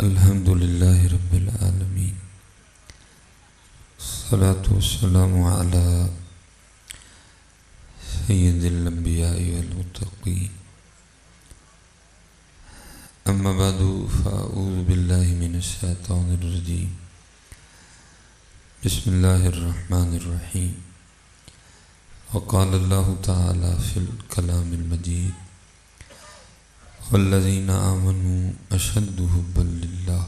الحمد للہ رب العالمین، الصلاۃ والسلام علی سید الانبیاء والمتقین، اما بعد فاعوذ باللہ من الشیطان الرجیم، بسم اللہ الرحمن الرحیم۔ وقال اللہ تعالی فی الکلام المجید: والذین آمنوا اشد حبا للہ،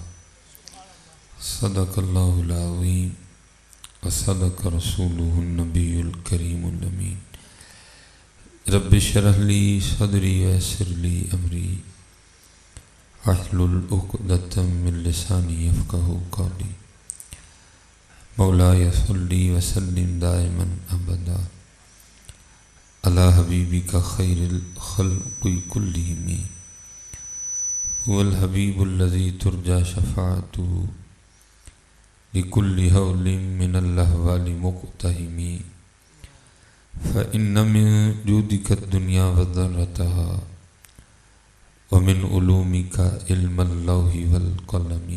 صدق اللہ العظیم وصدق رسولہ النبی الکریم الامین۔ رب اشرح لی صدری ویسر لی امری واحلل عقدۃ من لسانی یفقہوا قولی۔ مولاي صلی وسلم دائما ابدا علی حبیبک خیر الخلق کلہم، هو الحبیب الذی ترجى شفاعته لكل هول من الأهوال مقتحم، فإن من جودك الدنيا وذرتها، ومن علومك علم اللوح والقلم،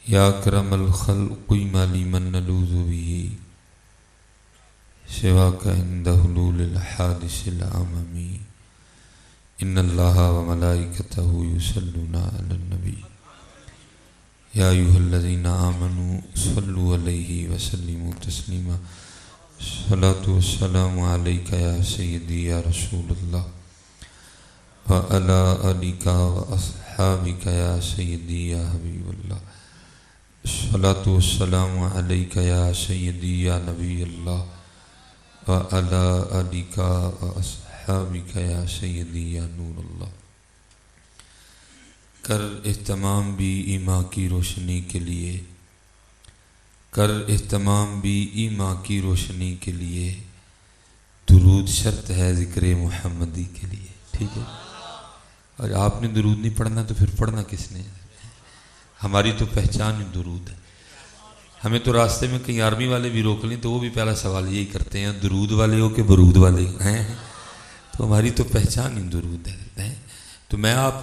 يا أكرم الخلق ما لي من نلوذ به سواك عند حلول الحادث العمم، ان اللہ وملائکتہ یصلون علی النبی یا ایھا الذین آمنوا صلوا علیہ وسلموا تسلیما۔ الصلاۃ والسلام علیک یا سیدی یا رسول اللہ وعلی آلک واصحابک یا سیدی یا حبیب اللہ۔ الصلاۃ والسلام علیک یا سیدی یا نبی اللہ وعلی آلک واصحابک یا سیدی یا نور اللہ۔ کر اہتمام بھی ایماں کی روشنی کے لیے، کر اہتمام بھی ایماں کی روشنی کے لیے، درود شرط ہے ذکر محمدی کے لیے، ٹھیک ہے؟ اور آپ نے درود نہیں پڑھنا تو پھر پڑھنا کس نے؟ ہماری تو پہچان ہی درود ہے۔ ہمیں تو راستے میں کہیں آرمی والے بھی روک لیں تو وہ بھی پہلا سوال یہی کرتے ہیں: درود والے ہو کہ برود والے ہیں؟ تو ہماری تو پہچان ہی درود ہے۔ تو میں آپ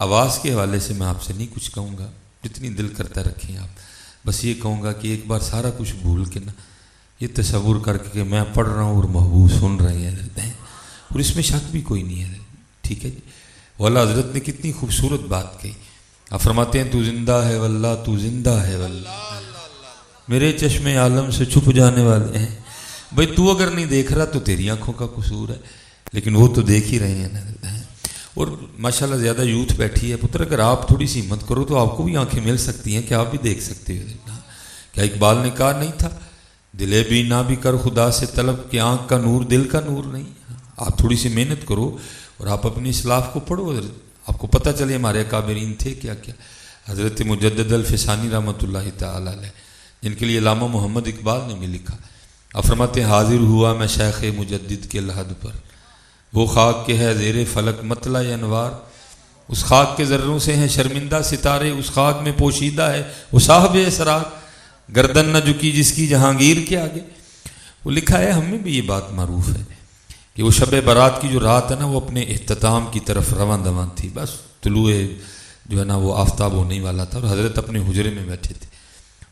آواز کے حوالے سے میں آپ سے نہیں کچھ کہوں گا، جتنی دل کرتا رکھیں آپ، بس یہ کہوں گا کہ ایک بار سارا کچھ بھول کے نا یہ تصور کر کے کہ میں پڑھ رہا ہوں اور محبوب سن رہے ہیں، اور اس میں شک بھی کوئی نہیں ہے، ٹھیک ہے جی؟ والا حضرت نے کتنی خوبصورت بات کہی، آپ فرماتے ہیں: تو زندہ ہے واللہ، تو زندہ ہے واللہ، میرے چشم عالم سے چھپ جانے والے ہیں۔ بھئی تو اگر نہیں دیکھ رہا تو تیری آنکھوں کا قصور ہے، لیکن وہ تو دیکھ ہی رہے ہیں۔ اور ماشاءاللہ زیادہ یوتھ بیٹھی ہے پتر، اگر آپ تھوڑی سی ہمت کرو تو آپ کو بھی آنکھیں مل سکتی ہیں کہ آپ بھی دیکھ سکتے ہو۔ کیا اقبال نے کہا نہیں تھا: دلے بھی نہ بھی کر خدا سے طلب کہ آنکھ کا نور دل کا نور نہیں؟ آپ تھوڑی سی محنت کرو اور آپ اپنی اسلاف کو پڑھو، آپ کو پتہ چلے ہمارے اکابرین تھے کیا کیا۔ حضرت مجدد الفسانی رحمۃ اللہ تعالی علیہ، جن کے لیے علامہ محمد اقبال نے بھی لکھا، آپ فرماتے ہیں: حاضر ہوا میں شیخ مجدد کے لحد پر، وہ خاک کے ہے زیر فلک مطلع انوار، اس خاک کے ذروں سے ہیں شرمندہ ستارے، اس خاک میں پوشیدہ ہے وہ صاحب اسرار، گردن نہ جھکی جس کی جہانگیر کے آگے۔ وہ لکھا ہے، ہمیں بھی یہ بات معروف ہے کہ وہ شب برات کی جو رات ہے نا، وہ اپنے اختتام کی طرف رواں دواں تھی، بس طلوع جو ہے نا وہ آفتاب ہونے والا تھا، اور حضرت اپنے حجرے میں بیٹھے تھے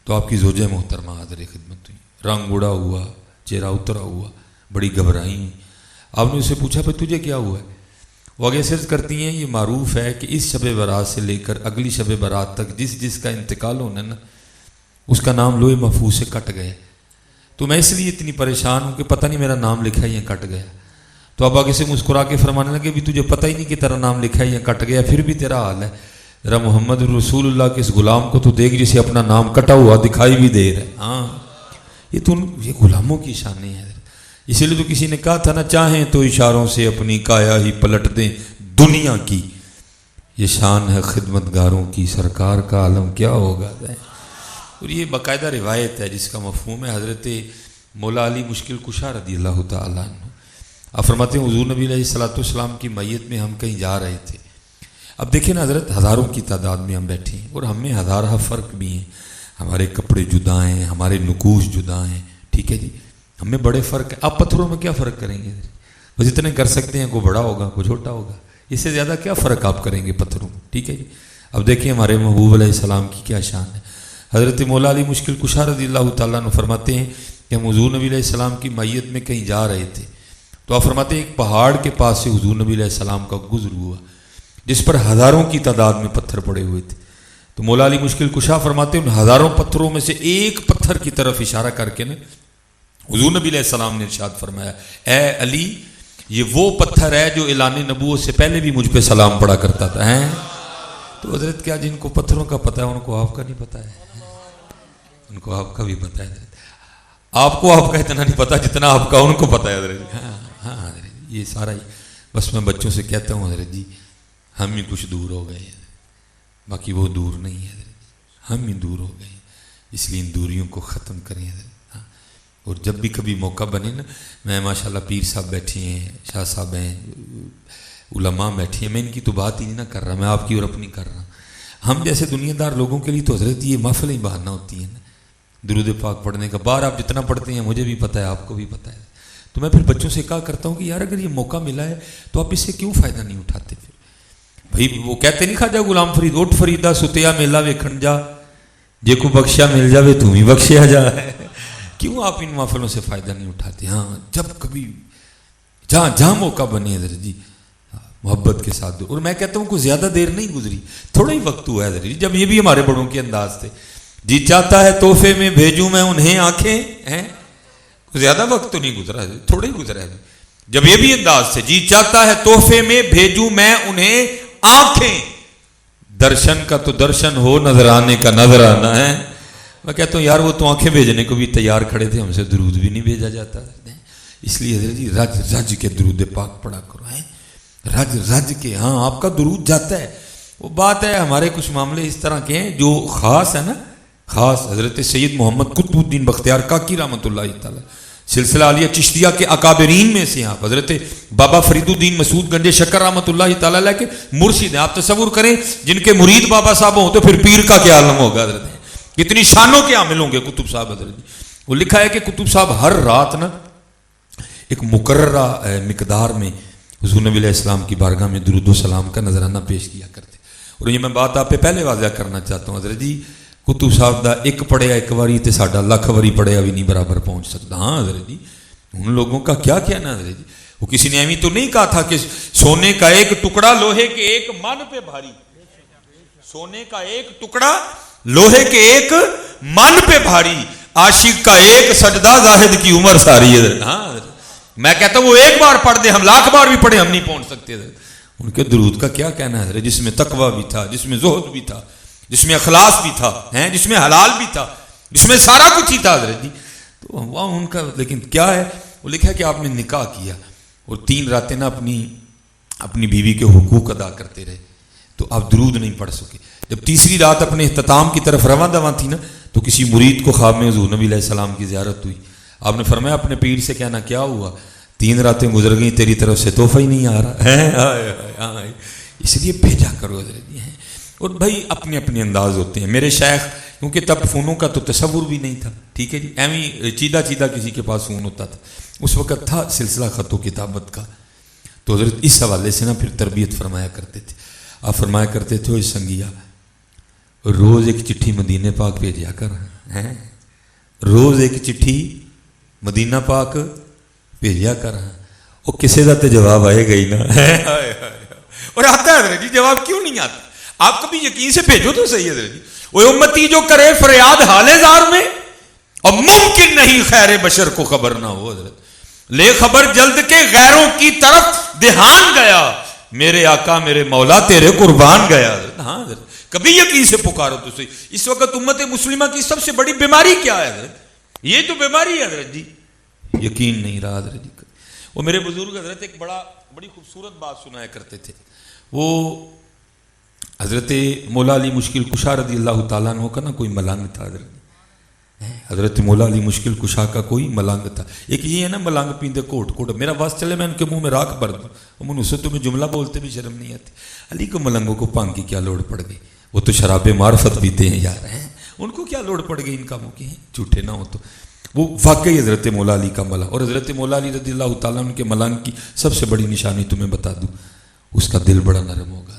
تو آپ کی زوجہ محترمہ حاضر خدمت ہوئی، رنگ اڑا ہوا، چہرہ اترا ہوا، بڑی گھبرائیں۔ آپ نے اسے پوچھا: بھائی تجھے کیا ہوا ہے؟ وہ آگے سرچ کرتی ہیں، یہ معروف ہے کہ اس شب برات سے لے کر اگلی شب برات تک جس کا انتقال ہونا نا، اس کا نام لوح محفوظ سے کٹ گیا، تو میں اس لیے اتنی پریشان ہوں کہ پتہ نہیں میرا نام لکھا ہے یا کٹ گیا۔ تو اب آگے سے مسکرا کے فرمانے لگے: بھی تجھے پتہ ہی نہیں کہ تیرا نام لکھا ہے یا کٹ گیا، پھر بھی تیرا حال ہے، ذرا محمد رسول اللہ کے اس غلام کو تو دیکھ جسے اپنا نام کٹا ہوا دکھائی بھی دے رہا ہے۔ ہاں، یہ غلاموں کی شانیں ہیں، اسی لیے تو کسی نے کہا تھا نا: چاہیں تو اشاروں سے اپنی کایا ہی پلٹ دیں دنیا کی، یہ شان ہے خدمت گاروں کی، سرکار کا عالم کیا ہوگا۔ اور یہ باقاعدہ روایت ہے جس کا مفہوم ہے حضرت مولا علی مشکل کشا رضی اللہ تعالیٰ عنہ۔ آپ فرماتے ہیں حضور نبی علیہ الصلوۃ والسلام کی میت میں ہم کہیں جا رہے تھے، اب دیکھیں نا حضرت، ہزاروں کی تعداد میں ہم بیٹھے ہیں اور ہم میں ہزارہ فرق بھی ہیں، ہمارے کپڑے جدا ہیں، ہمارے نقوش جدا ہیں، ٹھیک ہے جی، ہم میں بڑے فرق ہیں۔ آپ پتھروں میں کیا فرق کریں گے؟ وہ جتنے کر سکتے ہیں، کوئی بڑا ہوگا کوئی چھوٹا ہوگا، اس سے زیادہ کیا فرق آپ کریں گے پتھروں میں، ٹھیک ہے جی۔ اب دیکھیں ہمارے محبوب علیہ السلام کی کیا شان ہے. حضرت مولا علی مشکل کشا رضی اللہ تعالیٰ عنہ فرماتے ہیں کہ ہم حضور نبی علیہ السلام کی معیت میں کہیں جا رہے تھے تو آپ فرماتے ہیں ایک پہاڑ کے پاس سے حضور نبی علیہ السلام کا گزر ہوا جس پر ہزاروں کی تعداد میں پتھر پڑے ہوئے تھے. تو مولا علی مشکل کشا فرماتے ہیں ان ہزاروں پتھروں میں سے ایک پتھر کی طرف اشارہ کر کے نا حضور نبی علیہ السلام نے ارشاد فرمایا اے علی یہ وہ پتھر ہے جو اعلان نبوت سے پہلے بھی مجھ پہ سلام پڑا کرتا تھا. تو حضرت کیا جن کو پتھروں کا پتہ ہے ان کو آپ کا نہیں پتہ ہے؟ ان کو آپ کا بھی پتہ ہے حضرت. آپ کو آپ کا اتنا نہیں پتہ جتنا آپ کا ان کو پتہ ہے حضرت. ہاں حضرت یہ سارا ہی بس میں بچوں سے کہتا ہوں حضرت جی ہم ہی کچھ دور ہو گئے باقی وہ دور نہیں ہے حضرت. ہم ہی دور ہو گئے اس لیے ان دوریوں کو ختم کریں حضرت. اور جب بھی کبھی موقع بنے نا میں ماشاءاللہ پیر صاحب بیٹھے ہیں شاہ صاحب ہیں علماء بیٹھے ہیں میں ان کی تو بات ہی نہیں نہ کر رہا میں آپ کی اور اپنی کر رہا ہوں. ہم جیسے دنیا دار لوگوں کے لیے تو حضرت یہ محفلیں ہی بہانہ ہوتی ہیں نا درود پاک پڑھنے کا. بار آپ جتنا پڑھتے ہیں مجھے بھی پتہ ہے آپ کو بھی پتہ ہے. تو میں پھر بچوں سے کہا کرتا ہوں کہ یار اگر یہ موقع ملا ہے تو آپ اس سے کیوں فائدہ نہیں اٹھاتے؟ پھر بھائی وہ کہتے نہیں خواجہ غلام فرید اٹھ فریدا ستیا میلا ویکھن جا جے کو بخشیا مل جاوے تم ہی بخشیا جا. کیوں آپ ان محفلوں سے فائدہ نہیں اٹھاتے؟ ہاں جب کبھی جہاں موقع بنے حضرت جی محبت کے ساتھ دو. اور میں کہتا ہوں کوئی زیادہ دیر نہیں گزری تھوڑا ہی وقت ہوا ہے حضرت جی جب یہ بھی ہمارے بڑوں کے انداز تھے جی چاہتا ہے تحفے میں بھیجوں میں انہیں آنکھیں ہیں. زیادہ وقت تو نہیں گزرا تھوڑا ہی گزرا ہے جب یہ بھی انداز تھے جی چاہتا ہے تحفے میں بھیجوں میں انہیں آنکھیں درشن کا تو درشن ہو نظر آنے کا نظر آنا ہے. میں کہتا ہوں یار وہ تو آنکھیں بھیجنے کو بھی تیار کھڑے تھے ہم سے درود بھی نہیں بھیجا جاتا. اس لیے حضرت جی رج رج کے درود پاک پڑھا کرو رج رج کے. ہاں آپ کا درود جاتا ہے وہ بات ہے. ہمارے کچھ معاملے اس طرح کے ہیں جو خاص ہے نا خاص. حضرت سید محمد قطب الدین بختیار کاکی رحمۃ اللہ تعالی سلسلہ عالیہ چشتیہ کے اکابرین میں سے آپ حضرت بابا فرید الدین مسعود گنج شکر رحمۃ اللہ تعالی علیہ کے مرشد ہیں. آپ تصور کریں جن کے مرید بابا صاحب ہوں تو پھر پیر کا کیا عالم ہوگا حضرت. کتنی شانوں کے عامل ہوں گے قطب صاحب حضرت. وہ لکھا ہے کہ قطب صاحب ہر رات نا ایک مقررہ مقدار میں حضور نبی علیہ السلام کی بارگاہ میں درود و سلام کا نذرانہ پیش کیا کرتے. اور یہ میں بات آپ پہ پہلے واضح کرنا چاہتا ہوں حضرت جی قطب صاحب دا ایک پڑھیا ایک واری تے ساڈا لاکھ واری پڑھیا بھی نہیں برابر پہنچ سکتا. ہاں حضرت جی ان لوگوں کا کیا کہنا حضرت جی. وہ کسی نے ایویں تو نہیں کہا تھا کہ سونے کا ایک ٹکڑا لوہے کے ایک من پہ بھاری. سونے کا ایک ٹکڑا لوہے کے ایک من پہ بھاری عاشق کا ایک سجدہ زاہد کی عمر ساری ہے. ہاں میں کہتا ہوں وہ ایک بار پڑھ دے ہم لاکھ بار بھی پڑھے ہم نہیں پہنچ سکتے. ان کے درود کا کیا کہنا ہے جس میں تقویٰ بھی تھا جس میں زہد بھی تھا جس میں اخلاص بھی تھا جس میں حلال بھی تھا جس میں سارا کچھ ہی تھا حضرت جی. تو واہ ان کا لیکن کیا ہے وہ لکھا ہے کہ آپ نے نکاح کیا اور 3 راتیں نا اپنی بیوی کے حقوق ادا کرتے رہے تو آپ درود نہیں پڑھ سکے. جب تیسری رات اپنے اختتام کی طرف رواں دواں تھی نا تو کسی مرید کو خواب میں حضور نبی علیہ السلام کی زیارت ہوئی. آپ نے فرمایا اپنے پیر سے کہنا کیا ہوا 3 راتیں گزر گئیں تیری طرف سے تحفہ ہی نہیں آ رہا ہے. اس لیے بھیجا کرو حضرت جی. اور بھائی اپنے اپنے انداز ہوتے ہیں. میرے شیخ کیونکہ تب فونوں کا تو تصور بھی نہیں تھا ٹھیک ہے جی ایویں چیدہ کسی کے پاس فون ہوتا تھا. اس وقت تھا سلسلہ خط و کتابت کا تو حضرت اس حوالے سے نا پھر تربیت فرمایا کرتے تھے. آپ فرمایا کرتے تھے سنگیا روز ایک چٹھی مدینہ پاک بھیجا کر روز ایک چٹھی مدینہ پاک بھیجا کر. وہ کسی کا تو جواب آئے گا ہی نا. اور آتا ہے حضرت جی جواب کیوں نہیں آتا؟ آپ کبھی یقین سے بھیجو تو صحیح حضرت جی. وہ امتی جو کرے فریاد حال زار میں اور ممکن نہیں خیر بشر کو خبر نہ ہو حضرت لے خبر جلد کے غیروں کی طرف دھیان گیا میرے آقا میرے مولا تیرے قربان گیا حضرت. ہاں حضرت کبھی یقین سے پکارو تو صحیح. اس وقت امت مسلمہ کی سب سے بڑی بیماری کیا ہے حضرت؟ یہ تو بیماری ہے حضرت جی یقین نہیں رہا حضرت جی. وہ میرے بزرگ حضرت ایک بڑی خوبصورت بات سنایا کرتے تھے. وہ حضرت مولا علی مشکل کشا رضی اللہ تعالیٰ عنہ کا نا کوئی ملنگ تھا حضرت مولا علی مشکل کشا کا کوئی ملنگ تھا. ایک یہ ہے نا ملنگ پیندے کوٹ کوٹ میرا بس چلے میں ان کے منہ میں راکھ بھر دوں من اسے تمہیں جملہ بولتے بھی شرم نہیں آتی. علی کو ملنگوں کو پانگ کی کیا لوڑ پڑ گئی وہ تو شراب معرفت پیتے ہیں یار ان کو کیا لوڑ پڑ گئی ان کاموں کی جھوٹے نہ ہو تو. وہ واقعی حضرت مولا علی کا ملنگ. اور حضرت مولا علی رضی اللہ تعالیٰ عنہ کے ملنگ کی سب سے بڑی نشانی تمہیں بتا دوں اس کا دل بڑا نرم ہوگا.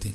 3।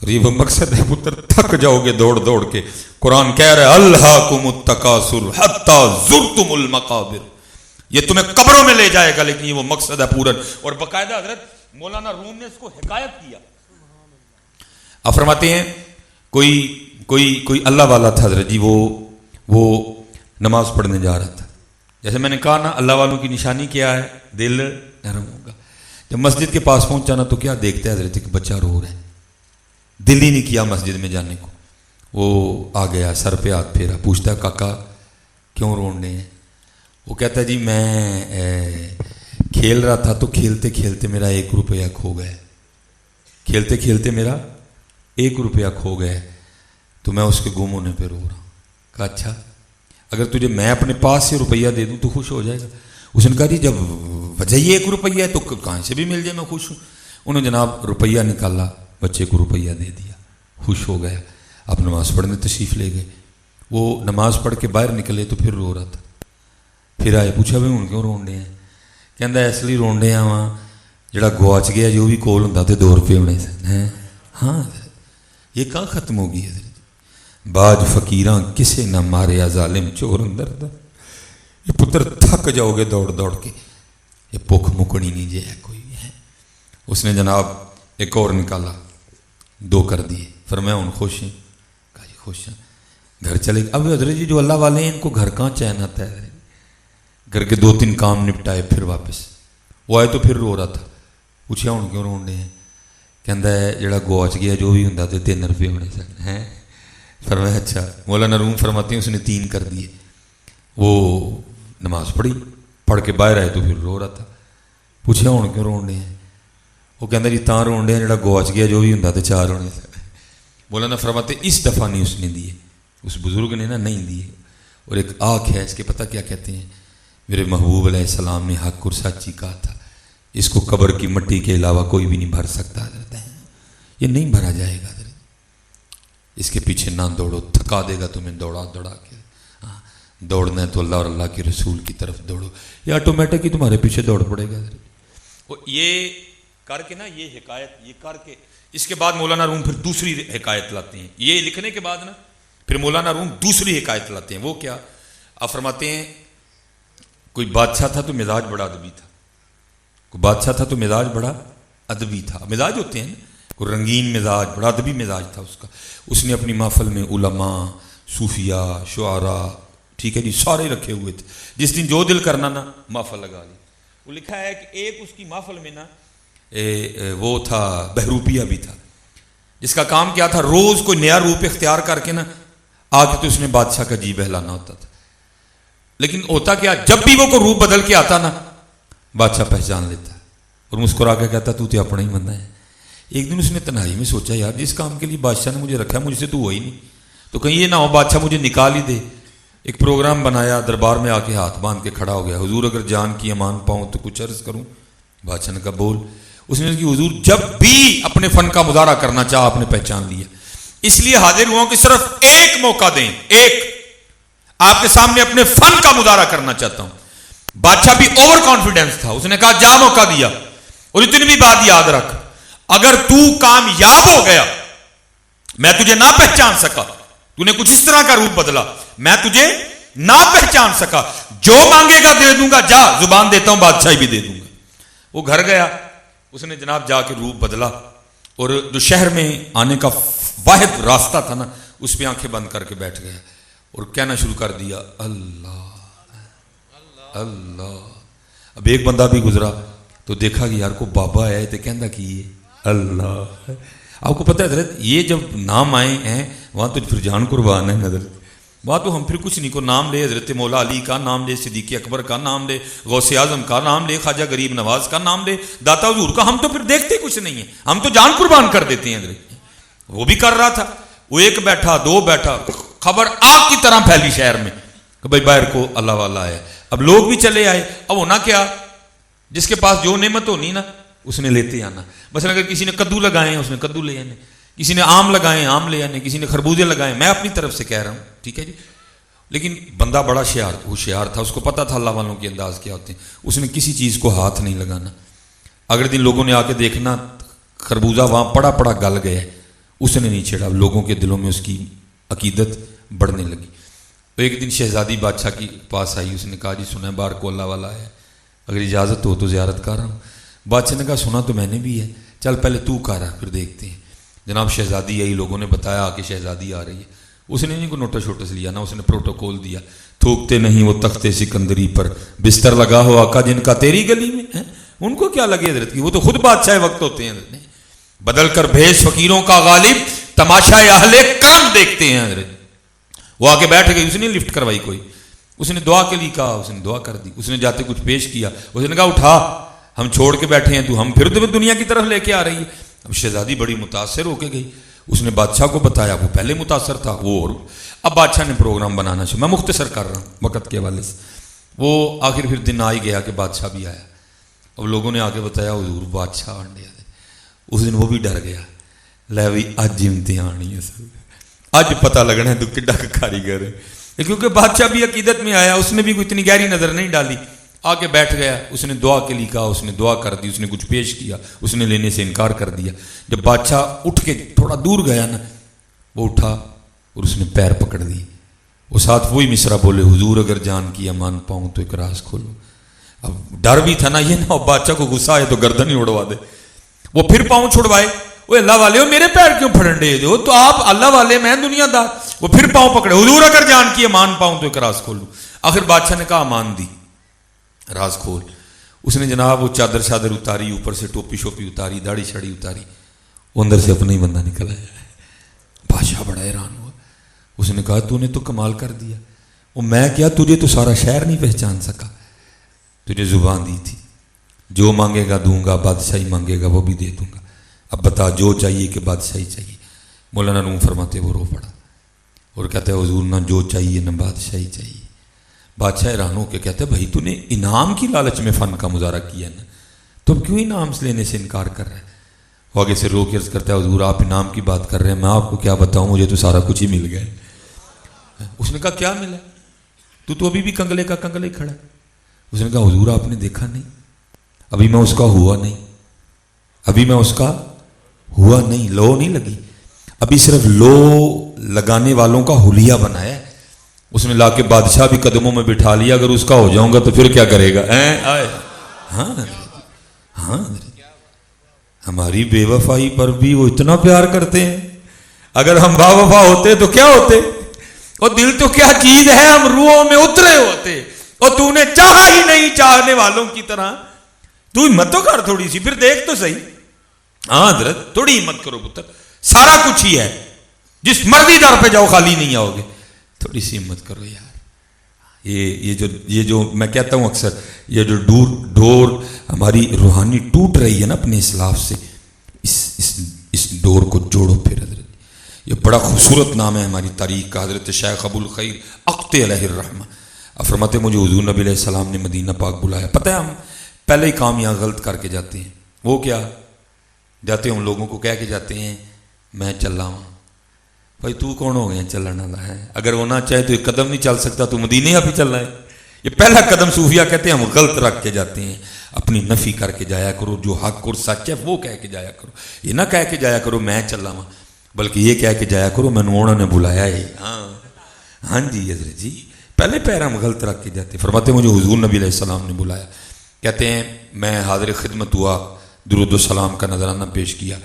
اور یہ وہ مقصد ہے پتر، تھک جاؤ گے دوڑ دوڑ کے. قرآن کہہ رہا ہے الہاکم التکاثر حتی زرتم المقابر، یہ تمہیں قبروں میں لے جائے گا، لیکن یہ وہ مقصد ہے پورا. اور باقاعدہ حضرت مولانا روم نے اس کو حکایت کیا. آپ فرماتے ہیں کوئی اللہ والا تھا حضرت جی، وہ نماز پڑھنے جا رہا تھا. جیسے میں نے کہا نا اللہ والوں کی نشانی کیا ہے؟ دل نرم ہوگا. جب مسجد کے پاس پہنچا نا تو کیا دیکھتے ہیں حضرت کہ بچہ رو رہا ہے، دل ہی نہیں کیا مسجد میں جانے کو. وہ آ گیا، سر پہ ہاتھ پھیرا، پوچھتا ہے کاکا کیوں رونے ہیں؟ وہ کہتا ہے جی میں کھیل رہا تھا تو کھیلتے کھیلتے میرا 1 روپیہ کھو گیا، کھیلتے کھیلتے میرا 1 روپیہ کھو گیا تو میں اس کے گم ہونے پہ رو رہا ہوں. کہا اچھا اگر تجھے میں اپنے پاس سے روپیہ دے دوں تو خوش ہو جائے گا؟ اس نے کہا جی جب وجہ ہی 1 روپیہ ہے تو کہاں سے بھی مل جائے میں خوش ہوں. انہوں نے جناب روپیہ نکالا، بچے کو روپیہ دے دیا، خوش ہو گیا. آپ نماز پڑھنے تشریف لے گئے. وہ نماز پڑھ کے باہر نکلے تو پھر رو رہا تھا. پھر آئے، پوچھا بھائی ہوں کیوں رون ڈے ہیں؟ کہندا اس لیے رون ڈے ہاں جڑا گواچ گیا جو بھی کول ہوندا تے 2 روپے ہونے سن. ہاں یہ کہاں ختم ہو گئی ہے؟ باج فقیراں کسے نہ ماریا ظالم چور اندر دا. یہ پتر تھک جاؤ گے دوڑ دوڑ کے، یہ بھوک مکنی نہیں جے ہے کوئی ہے. اس نے جناب ایک اور نکالا، 2 کر دیے. فرمایا ہوں خوش ہیں؟ کہا جی خوش ہیں. گھر چلے گئے. اب حضرت جی جو اللہ والے ہیں ان کو گھر کہاں چین آتا ہے؟ گھر کے 2-3 کام نپٹائے پھر واپس. وہ آئے تو پھر رو رہا تھا. پوچھا ہوں کیوں رون ڈے ہیں؟ کہندا ہے جڑا گواچ گیا جو بھی ہوندا تے 3 روپے ہونے سن. ہیں؟ فرمایا اچھا. مولانا روم فرماتے ہیں اس نے 3 کر دیے. وہ نماز پڑھ کے باہر آئے تو پھر رو رہا تھا. پوچھا ہوں کیوں رون ڈے ہیں؟ وہ کہندا جی تاں رون ڈے ہیں جڑا گواچ گیا جو بھی ہوندا تے 4 ہونے سن. مولانا فرماتے اس دفعہ نہیں اس نے دیے، اس بزرگ نے نا نہیں دیے. اور ایک آنکھ ہے اس کے پتہ کیا کہتے ہیں؟ میرے محبوب علیہ السلام نے حق اور سچی کہا تھا اس کو قبر کی مٹی کے علاوہ کوئی بھی نہیں بھر سکتا. حضرت یہ نہیں بھرا جائے گا. حضرت اس کے پیچھے نہ دوڑو، تھکا دے گا تمہیں دوڑا کے. ہاں دوڑنا ہے تو اللہ اور اللہ کے رسول کی طرف دوڑو، یہ آٹومیٹک ہی تمہارے پیچھے دوڑ پڑے گا. حضرت یہ کر کے نا یہ حکایت یہ کر کے اس کے بعد مولانا روم پھر دوسری حکایت لاتے ہیں. یہ لکھنے کے بعد نا پھر مولانا روم دوسری حکایت لاتے ہیں. وہ کیا؟ آپ فرماتے ہیں کوئی بادشاہ تھا تو مزاج بڑا ادبی تھا. کوئی بادشاہ تھا تو مزاج بڑا ادبی تھا. مزاج ہوتے ہیں کوئی رنگین مزاج، بڑا ادبی مزاج تھا اس کا. اس نے اپنی محفل میں علماء، صوفیاء، شعراء، ٹھیک ہے جی، سارے رکھے ہوئے تھے. جس دن جو دل کرنا نا محفل لگا لی. وہ لکھا ہے کہ ایک اس کی محفل میں نا وہ تھا بہروپیہ بھی تھا، جس کا کام کیا تھا روز کوئی نیا روپ اختیار کر کے نا آ کے تو اس نے بادشاہ کا جی بہلانا ہوتا تھا. لیکن ہوتا کیا، جب بھی وہ کوئی روپ بدل کے آتا نا بادشاہ پہچان لیتا اور مسکرا کے کہتا تو اپنا ہی بندہ ہے. ایک دن اس نے تنہائی میں سوچا یار جس کام کے لیے بادشاہ نے مجھے رکھا ہے مجھ سے تو ہوا ہی نہیں، تو کہیں یہ نہ ہو بادشاہ مجھے نکال ہی دے. ایک پروگرام بنایا، دربار میں آ کے ہاتھ باندھ کے کھڑا ہو گیا. حضور اگر جان کی امان پاؤں تو کچھ عرض کروں. بادشاہ نے کہا بول. اس نے کہ حضور جب بھی اپنے فن کا مظاہرہ کرنا چاہا آپ نے پہچان لیا، اس لیے حاضر ہوا کہ صرف ایک موقع دیں، ایک آپ کے سامنے اپنے فن کا مظاہرہ کرنا چاہتا ہوں. بادشاہ بھی اوور کانفیڈنس تھا. اس نے کہا جا موقع دیا. اور اتنی بھی بات یاد رکھ، اگر تو کامیاب ہو گیا میں تجھے نہ پہچان سکا، تو نے کچھ اس طرح کا روپ بدلا، میں تجھے نہ پہچان سکا، جو مانگے گا دے دوں گا، جا زبان دیتا ہوں بادشاہی بھی دے دوں گا. وہ گھر گیا، اس نے جناب جا کے روپ بدلا اور جو شہر میں آنے کا واحد راستہ تھا نا اس پہ آنکھیں بند کر کے بیٹھ گیا اور کہنا شروع کر دیا اللہ اللہ. اب ایک بندہ بھی گزرا تو دیکھا کہ یار کو بابا ہے تو کہندا کی اللہ. آپ کو پتہ ہے حضرت یہ جب نام آئے ہیں وہاں تو پھر جان قربان ہے حضرت. وہاں تو ہم پھر کچھ نہیں کو نام لے حضرت مولا علی کا نام لے، صدیق اکبر کا نام لے، غوث اعظم کا نام لے، خواجہ غریب نواز کا نام لے، داتا حضور کا، ہم تو پھر دیکھتے کچھ نہیں ہیں، ہم تو جان قربان کر دیتے ہیں حضرت. وہ بھی کر رہا تھا. وہ ایک بیٹھا، 2 بیٹھا، خبر آگ کی طرح پھیلی شہر میں کہ بھائی باہر کو اللہ والا ہے. اب لوگ بھی چلے آئے. اب ہونا کیا، جس کے پاس جو نعمت ہونی نا اس نے لیتے آنا. مثلا اگر کسی نے کدو لگائے ہیں اس نے کدو لے آنے، کسی نے آم لگائے آم لے آنے، کسی نے خربوزے لگائے. میں اپنی طرف سے کہہ رہا ہوں، ٹھیک ہے جی. لیکن بندہ بڑا ہوشیار تھا، اس کو پتا تھا اللہ والوں کے انداز کیا ہوتے ہیں. اس نے کسی چیز کو ہاتھ نہیں لگانا. اگلے دن لوگوں نے آ کے دیکھنا خربوزہ وہاں پڑا گل گیا. اس نے نہیں چھیڑا، لوگوں کے دلوں میں اس کی عقیدت بڑھنے لگی. تو ایک دن شہزادی بادشاہ کے پاس آئی، اس نے کہا جی سنا ہے باہر کو اللہ والا ہے، اگر اجازت ہو تو زیارت کر رہا ہوں. بادشاہ نے کہا سنا تو میں نے بھی ہے، چل پہلے تو کر رہا پھر دیکھتے ہیں. جناب شہزادی آئی، لوگوں نے بتایا کہ شہزادی آ رہی ہے. اس نے نہیں کوئی نوٹس ووٹس لیا نا، اس نے پروٹوکول دیا. تھوکتے نہیں وہ تخت سکندری پر، بستر لگا ہو آقا جن کا تیری گلی میں ہے. ان کو کیا لگے حضرت کی، وہ تو خود بادشاہ وقت ہوتے ہیں. حضرت نے بدل کر بھیج فقیروں کا غالب، تماشا اہل کرم دیکھتے ہیں. حضرت وہ آ کے بیٹھ گئی، اس نے لفٹ کروائی کوئی، اس نے دعا کے لیے کہا، اس نے دعا کر دی. اس نے جاتے کچھ پیش کیا، اس نے کہا اٹھا ہم چھوڑ کے بیٹھے ہیں تو ہم پھر دنیا کی طرف لے کے آ رہی ہے. اب شہزادی بڑی متاثر ہو کے گئی، اس نے بادشاہ کو بتایا، وہ پہلے متاثر تھا وہ. اور اب بادشاہ نے پروگرام بنانا چاہیے، میں مختصر کر رہا ہوں وقت کے حوالے سے. وہ آخر پھر دن آ ہی گیا کہ بادشاہ بھی آیا. اب لوگوں نے آ کے بتایا حضور بادشاہ آن ڈیا. اس دن وہ بھی ڈر گیا، لے بھائی اج امتحان ہی ہے سب، اج پتہ لگنا ہے تو کڈا کاریگر ہے. کیونکہ بادشاہ بھی عقیدت میں آیا، اس نے بھی کوئی اتنی گہری نظر نہیں ڈالی. آ کے بیٹھ گیا، اس نے دعا کے لیے کہا، اس نے دعا کر دی، اس نے کچھ پیش کیا، اس نے لینے سے انکار کر دیا. جب بادشاہ اٹھ کے تھوڑا دور گیا نا، وہ اٹھا اور اس نے پیر پکڑ دی. وہ ساتھ وہی مصرع بولے، حضور اگر جان کی امان پاؤں تو ایک راز کھولو. اب ڈر بھی تھا نا، یہ نہ بادشاہ کو غصہ آئے تو گردن ہی اڑوا دے. وہ پھر پاؤں چھڑوائے، وہ اللہ والے ہو میرے پیر کیوں پھڑن دے دو، تو آپ اللہ والے میں دنیا دار. وہ پھر پاؤں پکڑے، حضور اگر جان کی امان پاؤں تو ایک راز کھولو. آخر بادشاہ نے کہا امان دی، راز کھول. اس نے جناب وہ چادر شادر اتاری، اوپر سے ٹوپی شوپی اتاری، داڑھی شاڑی اتاری، وہ اندر سے اپنا ہی بندہ نکل آیا. بادشاہ بڑا حیران ہوا. اس نے کہا تو نے تو کمال کر دیا. وہ میں کیا، تجھے تو سارا شہر نہیں پہچان سکا، تجھے زبان دی تھی جو مانگے گا دوں گا، بادشاہی مانگے گا وہ بھی دے دوں گا. اب بتا جو چاہیے کہ بادشاہی چاہیے. مولانا روم فرماتے وہ رو پڑا اور کہتے ہیں حضور نہ جو چاہیے نہ بادشاہی چاہیے. بادشاہ حیران ہو کے کہتے بھائی تو نے انعام کی لالچ میں فن کا مظاہرہ کیا نا، تو کیوں انعام سے لینے سے انکار کر رہا ہے. وہ آگے سے رو کے عرض کرتا ہے حضور آپ انعام کی بات کر رہے ہیں، میں آپ کو کیا بتاؤں، مجھے تو سارا کچھ ہی مل گیا. اس نے کہا کیا ملا، تو ابھی بھی کنگلے کا کنگلے کھڑا. اس نے کہا حضور آپ نے دیکھا نہیں، ابھی میں اس کا ہوا نہیں، ابھی میں اس کا ہوا نہیں، لو نہیں لگی، ابھی صرف لو لگانے والوں کا حلیہ بنایا ہے. اس نے لا کے بادشاہ بھی قدموں میں بٹھا لیا، اگر اس کا ہو جاؤں گا تو پھر کیا کرے گا. ہاں ہاں ہماری بے وفائی پر بھی وہ اتنا پیار کرتے ہیں. اگر ہم با وفا ہوتے تو کیا ہوتے، اور دل تو کیا چیز ہے، ہم روحوں میں اترے ہوتے. اور تو نے چاہا ہی نہیں چاہنے والوں کی طرح. تو ہمت تو کر تھوڑی سی، پھر دیکھ تو صحیح. ہاں حضرت تھوڑی ہمت کرو پتر، سارا کچھ ہی ہے، جس مرضی در پہ جاؤ خالی نہیں آؤ گے. تھوڑی سی ہمت کرو یار. یہ جو میں کہتا ہوں اکثر، یہ جو ڈور ہماری روحانی ٹوٹ رہی ہے نا اپنے اسلاف سے، اس ڈور کو جوڑو پھر. حضرت یہ بڑا خوبصورت نام ہے ہماری تاریخ کا، حضرت شیخ ابو الخیر اقت علیہ الرحمہ فرماتے مجھے حضور نبی علیہ السلام نے مدینہ پاک بلایا. پتہ ہے ہم پہلے ہی کام یہاں غلط کر کے جاتے ہیں. وہ کیا جاتے ہیں، ہم لوگوں کو کہہ کے جاتے ہیں میں چل رہا ہوں. بھائی تو کون ہو گیا چلنے والا ہے، اگر وہ نہ چاہے تو ایک قدم نہیں چل سکتا، تو مدینے آپ ہی چل رہا ہے. یہ پہلا قدم صوفیہ کہتے ہیں ہم غلط رکھ کے جاتے ہیں. اپنی نفی کر کے جایا کرو، جو حق اور سچ ہے وہ کہہ کے جایا کرو. یہ نہ کہہ کے جایا کرو میں چل رہا ہوں، بلکہ یہ کہہ کے جایا کرو میں انہوں نے بلایا ہے. ہاں جی حضرت جی، پہلے پیر ہم غلط رکھ کے جاتے. فرماتے مجھے حضور نبی علیہ السلام نے بلایا. کہتے ہیں میں حاضر خدمت ہوا، درود و سلام کا نذرانہ پیش کیا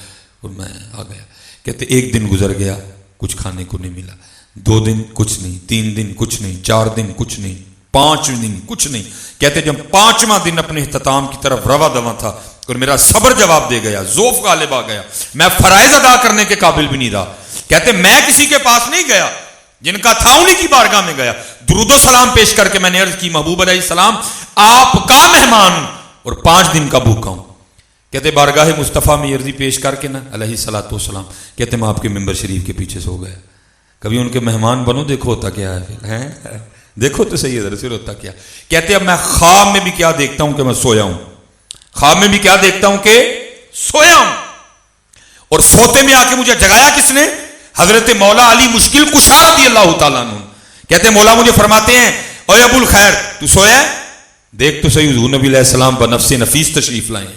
اور میں آ گیا. کہتے ایک دن گزر گیا، کچھ کھانے کو نہیں ملا. 2 دن کچھ نہیں، 3 دن کچھ نہیں، 4 دن کچھ نہیں، 5 دن کچھ نہیں. کہتے جب 5واں دن اپنے اختتام کی طرف روا دوا تھا اور میرا صبر جواب دے گیا، ذوف غالب آ گیا، میں فرائض ادا کرنے کے قابل بھی نہیں رہا. کہتے میں کسی کے پاس نہیں گیا، جن کا تھا انہیں کی بارگاہ میں گیا. درود و سلام پیش کر کے میں نے عرض کی محبوب علیہ السلام آپ کا مہمان ہوں اور 5 دن کا بھوکا ہوں. کہتے بارگاہ مصطفیٰ میں عرضی پیش کر کے نا علیہ الصلوۃ والسلام، کہتے میں آپ کے ممبر شریف کے پیچھے سو گیا. کبھی ان کے مہمان بنو، دیکھو ہوتا کیا ہے پھر، دیکھو تو صحیح ہے پھر ہوتا کیا. کہتے اب میں خواب میں بھی کیا دیکھتا ہوں کہ میں سویا ہوں، خواب میں بھی کیا دیکھتا ہوں کہ سویا ہوں. اور سوتے میں آ کے مجھے جگایا کس نے؟ حضرت مولا علی مشکل کشا رضی اللہ تعالیٰ عنہ. کہتے مولا مجھے فرماتے ہیں اوے ابو الخیر تو سویا ہے؟ دیکھ تو صحیح حضور نبی علیہ السلام بنفس نفیس تشریف لائے.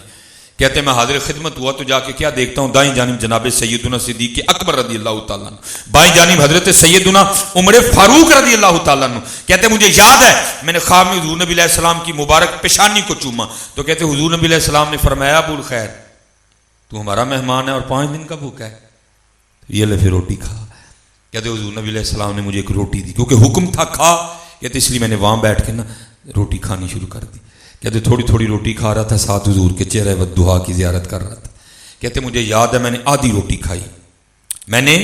کہتے ہیں میں حاضر خدمت ہوا تو جا کے کیا دیکھتا ہوں، دائیں جانب جناب سیدنا صدیق اکبر رضی اللہ تعالیٰ عنہ، بائیں جانب حضرت سیدنا عمر فاروق رضی اللہ تعالیٰ عنہ۔ کہتے ہیں مجھے یاد ہے میں نے خواب میں حضور نبی علیہ السلام کی مبارک پیشانی کو چوما تو کہتے ہیں حضور نبی علیہ السلام نے فرمایا ابو الخیر تو ہمارا مہمان ہے اور 5 دن کا بھوکا ہے، یہ لے پھر روٹی کھا۔ کہتے ہیں حضور نبی علیہ السلام نے مجھے ایک روٹی دی کیونکہ حکم تھا کھا، کہتے اس لیے میں نے وہاں بیٹھ کے نا روٹی کھانی شروع کر دی۔ کہتے تھوڑی تھوڑی روٹی کھا رہا تھا، ساتھ حضور کے چہرے والدعا کی زیارت کر رہا تھا۔ کہتے مجھے یاد ہے میں نے آدھی روٹی کھائی، میں نے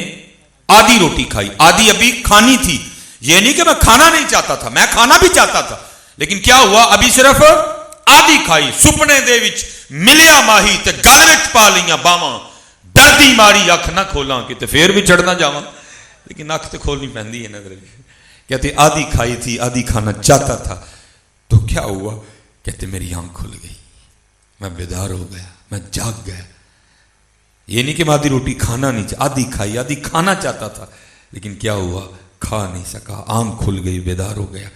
آدھی روٹی کھائی، آدھی ابھی کھانی تھی، یہ نہیں کہ میں کھانا نہیں چاہتا تھا، میں کھانا بھی چاہتا تھا، لیکن کیا ہوا ابھی صرف آدھی کھائی، سپنے دے وچ ملیا ماہی تے گل وچ پا لیاں باواں، ڈردی ماری اکھ نہ کھولاں کہ تے پھر بھی چڑھنا جاواں، لیکن اکھ تے کھولنی پیندی ہے نظر۔ کہتے آدھی کھائی تھی، آدھی کھانا چاہتا تھا، تو کیا ہوا؟ کہتے میری آنکھ کھل گئی، میں بیدار ہو گیا، میں جاگ گیا۔ یہ نہیں کہ میں آدھی روٹی کھانا نہیں چاہتا، آدھی کھائی، آدھی کھانا چاہتا تھا، لیکن کیا ہوا؟ کھا نہیں سکا، آنکھ کھل گئی، بیدار ہو گیا۔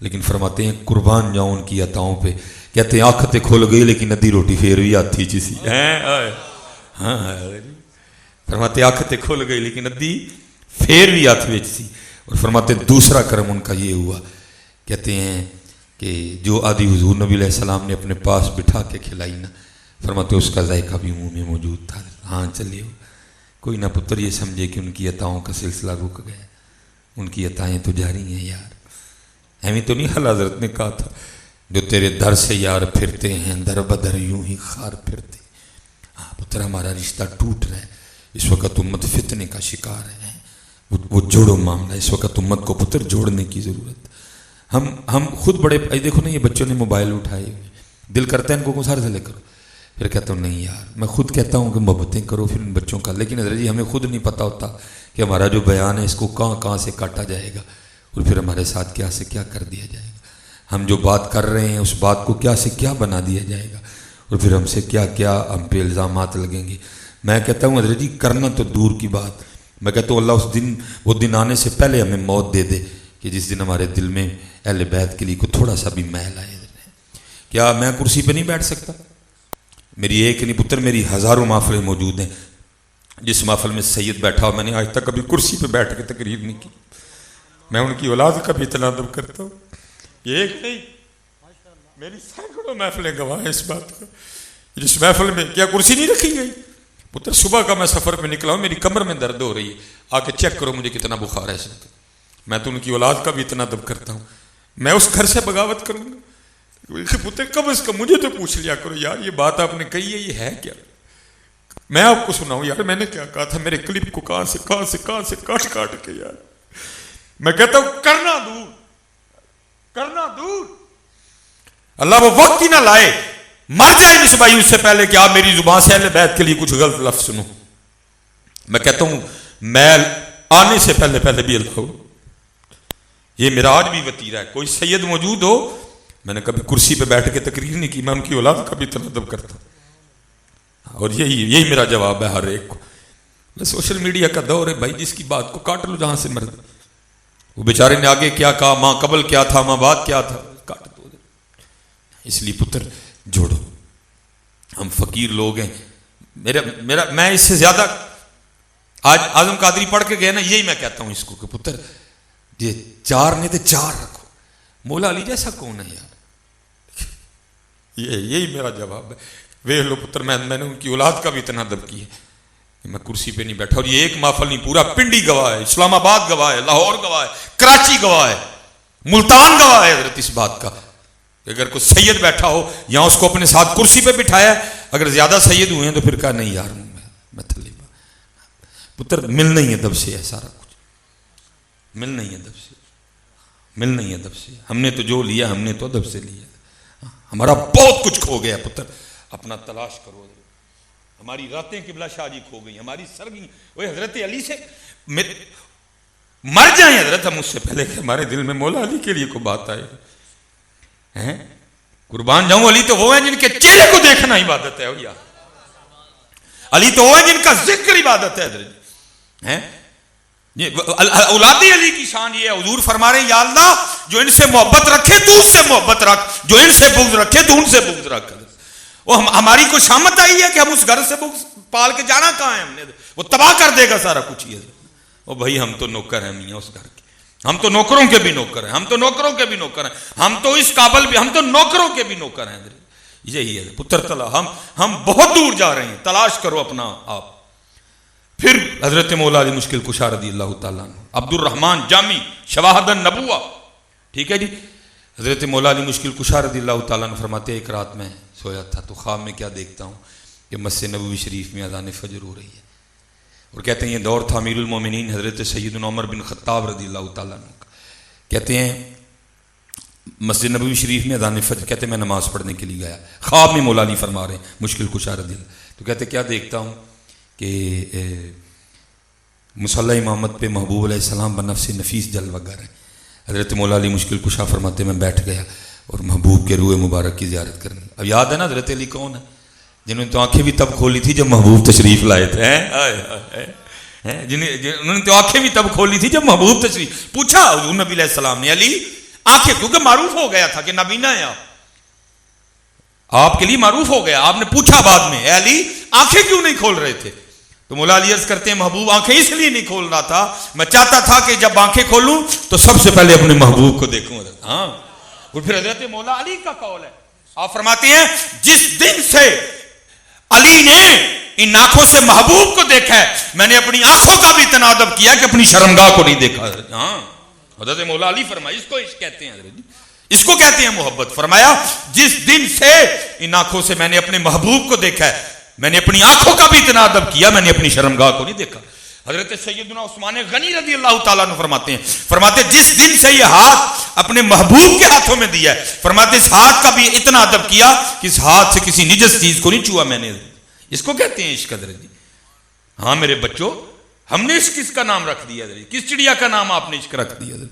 لیکن فرماتے ہیں قربان جاؤں ان کی عطاؤں پہ، کہتے ہیں آنکھ تے کھل گئی لیکن ادھی روٹی پھر بھی ہاتھی چ سی۔ ہاں فرماتے آنکھ تے کھل گئی لیکن ادھی پھر بھی ہاتھ وچ سی۔ اور فرماتے دوسرا کرم ان کا یہ ہوا، کہتے ہیں کہ جو آدھی حضور نبی علیہ السلام نے اپنے پاس بٹھا کے کھلائی نا، فرماتے اس کا ذائقہ بھی منہ میں موجود تھا۔ ہاں چلیے کوئی نہ پتر یہ سمجھے کہ ان کی عطاؤں کا سلسلہ رک گیا، ان کی عطائیں تو جاری ہیں یار۔ ایویں تو نہیں حضرت حضرت نے کہا تھا جو تیرے در سے یار پھرتے ہیں در بدر یوں ہی خار پھرتے۔ ہاں پتر ہمارا رشتہ ٹوٹ رہا ہے، اس وقت امت فتنے کا شکار ہے، وہ جوڑو معاملہ، اس وقت امت کو پتر جوڑنے کی ضرورت۔ ہم خود بڑے دیکھو نا، یہ بچوں نے موبائل اٹھائے ہوئے، دل کرتا ہے ان کو سارے سے لے کرو، پھر کہتا ہوں نہیں یار، میں خود کہتا ہوں کہ محبتیں کرو پھر ان بچوں کا، لیکن حضرت جی ہمیں خود نہیں پتہ ہوتا کہ ہمارا جو بیان ہے اس کو کہاں سے کاٹا جائے گا اور پھر ہمارے ساتھ کیا سے کیا کر دیا جائے گا، ہم جو بات کر رہے ہیں اس بات کو کیا سے کیا بنا دیا جائے گا اور پھر ہم سے کیا کیا ہم پہ الزامات لگیں گے۔ میں کہتا ہوں حضرت جی کرنا تو دور کی بات، میں کہتا ہوں اللہ وہ دن آنے سے پہلے ہمیں موت دے دے کہ جس دن ہمارے دل میں اہل بیت کے لیے کوئی تھوڑا سا بھی میل آئے۔ کیا میں کرسی پہ نہیں بیٹھ سکتا؟ میری ایک نہیں پتر، میری ہزاروں محفلیں موجود ہیں، جس محفل میں سید بیٹھا ہو میں نے آج تک کبھی کرسی پہ بیٹھ کے تقریر نہیں کی، میں ان کی اولاد کا بھی اطلاع کرتا ہوں، یہ ایک نہیں میری سینکڑوں محفلیں گواہ ہیں اس بات کا۔ جس محفل میں کیا کرسی نہیں رکھی گئی؟ پتر صبح کا میں سفر پہ نکلا ہوں، میری کمر میں درد ہو رہی ہے، آ کے چیک کرو مجھے کتنا بخار ہے اس وقت، میں تو ان کی اولاد کا بھی اتنا ادب کرتا ہوں، میں اس گھر سے بغاوت کروں گا؟ پتر کم از کم مجھے تو پوچھ لیا کرو یار یہ بات آپ نے کہی ہے یہ ہے کیا؟ میں آپ کو سناؤں یار میں نے کیا کہا تھا، میرے کلپ کو کہاں سے کاٹ کے یار میں کہتا ہوں کرنا دور، اللہ وہ وقت ہی نہ لائے مر جائے اس بھائی اس سے پہلے کہ آپ میری زبان سے اہل بیت کے لیے کچھ غلط لفظ سنو۔ میں کہتا ہوں میں آنے سے پہلے بھی اللہ ہو، یہ میرا آج بھی وتیرہ ہے، کوئی سید موجود ہو، میں نے کبھی کرسی پہ بیٹھ کے تقریر نہیں کی، میں ان کی اولاد کا بھی تندب کرتا ہوں، اور یہی میرا جواب ہے ہر ایک کو۔ سوشل میڈیا کا دور ہے بھائی، جس کی بات کو کاٹ لو جہاں سے مرد، وہ بیچارے نے آگے کیا کہا، ماں قبل کیا تھا، ماں بعد کیا تھا، کاٹ دو۔ اس لیے پتر جوڑو، ہم فقیر لوگ ہیں، میں اس سے زیادہ آج اعظم قادری پڑھ کے گئے نا، یہی میں کہتا ہوں اس کو کہ پتر یہ 4 نہیں تو 4 رکھو، مولا علی جیسا کون ہے یار؟ یہی میرا جواب ہے۔ ویکھ لو پتر میں نے ان کی اولاد کا بھی اتنا ادب کیا کہ میں کرسی پہ نہیں بیٹھا، اور یہ ایک محفل نہیں، پورا پنڈی گواہ ہے، اسلام آباد گواہ ہے، لاہور گواہ ہے، کراچی گواہ ہے، ملتان گواہ ہے حضرت اس بات کا کہ اگر کوئی سید بیٹھا ہو یا اس کو اپنے ساتھ کرسی پہ بٹھایا، اگر زیادہ سید ہوئے ہیں تو پھر کہا نہیں یار میں تھلی پتر ملنا ہی ادب سے ہے، سارا کچھ ملنا ہی ادب سے، ملنا ہی ادب سے۔ ہم نے تو جو لیا ہم نے تو ادب سے لیا، ہمارا بہت کچھ کھو گیا پتر، اپنا تلاش کرو۔ ہماری راتیں قبلہ شاہ جی کھو گئی، ہماری سرگی وہ حضرت علی سے مر جائیں حضرت ہم اس سے پہلے کہ ہمارے دل میں مولا علی کے لیے کوئی بات آئے۔ قربان جاؤں، علی تو وہ ہیں جن کے چہرے کو دیکھنا عبادت ہے، علی تو وہ ہیں جن کا ذکر عبادت ہے حضرت۔ اولاد علی کی شان یہ ہے، حضور فرما رہے ہیں یا اللہ جو ان سے محبت رکھے تو اس سے محبت رکھ، جو ان سے بغض رکھے تو ان سے بغض رکھ۔ وہ ہماری کوئی شامت آئی ہے کہ ہم اس گھر سے پال کے جانا کہاں ہے؟ ہم نے وہ تباہ کر دے گا سارا کچھ ہی. وہ بھائی ہم تو نوکر ہیں میاں اس گھر کے, ہم تو نوکروں کے بھی نوکر ہیں, ہم تو نوکروں کے بھی نوکر ہیں, ہم تو اس قابل بھی, ہم تو نوکروں کے بھی نوکر ہیں. یہی ہے پتر تلا, ہم بہت دور جا رہے ہیں, تلاش کرو اپنا آپ. پھر حضرت مولا علی مشکل کشا رضی اللہ تعالیٰ عنہ, عبد الرحمن جامی شواہد النبوہ, ٹھیک ہے جی. حضرت مولا علی مشکل کشا رضی اللہ تعالیٰ عنہ فرماتے ہیں ایک رات میں سویا تھا تو خواب میں کیا دیکھتا ہوں کہ مسجد نبوی شریف میں اذان فجر ہو رہی ہے, اور کہتے ہیں یہ دور تھا امیر المومنین حضرت سیدنا عمر بن خطاب رضی اللہ تعالیٰ عنہ کا. کہتے ہیں مسجد نبوی شریف میں اذان فجر, کہتے ہیں میں نماز پڑھنے کے لیے گیا, خواب میں مولا علی فرما رہے ہیں مشکل کشا رضی اللہ, تو کہتے کیا دیکھتا ہوں کہ مصلی امامت پہ محبوب علیہ السلام بنفس نفیس جلوہ گر ہیں. حضرت مولا علی مشکل کشا فرماتے میں بیٹھ گیا اور محبوب کے روح مبارک کی زیارت کرنے. اب یاد ہے نا حضرت علی کون ہے, جنہوں نے تو آنکھیں بھی تب کھولی تھی جب محبوب تشریف لائے تھے, انہوں نے تو آنکھیں بھی تب کھولی تھی جب محبوب تشریف. پوچھا حضور نبی علیہ السلام نے علی آنکھیں, کیونکہ معروف ہو گیا تھا کہ نبینا ہے آپ کے لیے معروف ہو گیا, آپ نے پوچھا بعد میں اے علی آنکھیں کیوں نہیں کھول رہے تھے؟ تو مولا علی عرض کرتے ہیں محبوب آنکھیں اس لیے نہیں کھول رہا تھا, میں چاہتا تھا کہ جب آنکھیں کھولوں تو سب سے پہلے اپنے محبوب کو دیکھوں. ہاں, اور پھر حضرت مولا علی کا قول ہے, آپ فرماتے ہیں جس دن سے علی نے ان آنکھوں سے محبوب کو دیکھا ہے میں نے اپنی آنکھوں کا بھی تنادب کیا کہ اپنی شرمگاہ کو نہیں دیکھا. ہاں, حضرت مولا علی فرمایا اس کو عشق کہتے ہیں, اس کو کہتے ہیں محبت. فرمایا جس دن سے ان آنکھوں سے میں نے اپنے محبوب کو دیکھا ہے میں نے اپنی آنکھوں کا بھی تنادب کیا, میں نے اپنی شرمگاہ کو نہیں دیکھا. حضرت سیدنا عثمان غنی رضی اللہ تعالیٰ عنہ فرماتے جس دن سے یہ ہاتھ اپنے محبوب کے ہاتھوں میں دیا ہے, فرماتے اس ہاتھ کا بھی اتنا ادب کیا کہ اس ہاتھ سے کسی نجس چیز کو نہیں چھوا میں نے. اس کو کہتے ہیں عشق حضرت جی. ہاں میرے بچوں, ہم نے عشق کس کا نام رکھ دیا حضرت, کس چڑیا کا نام آپ نے عشق رکھ دیا حضرت,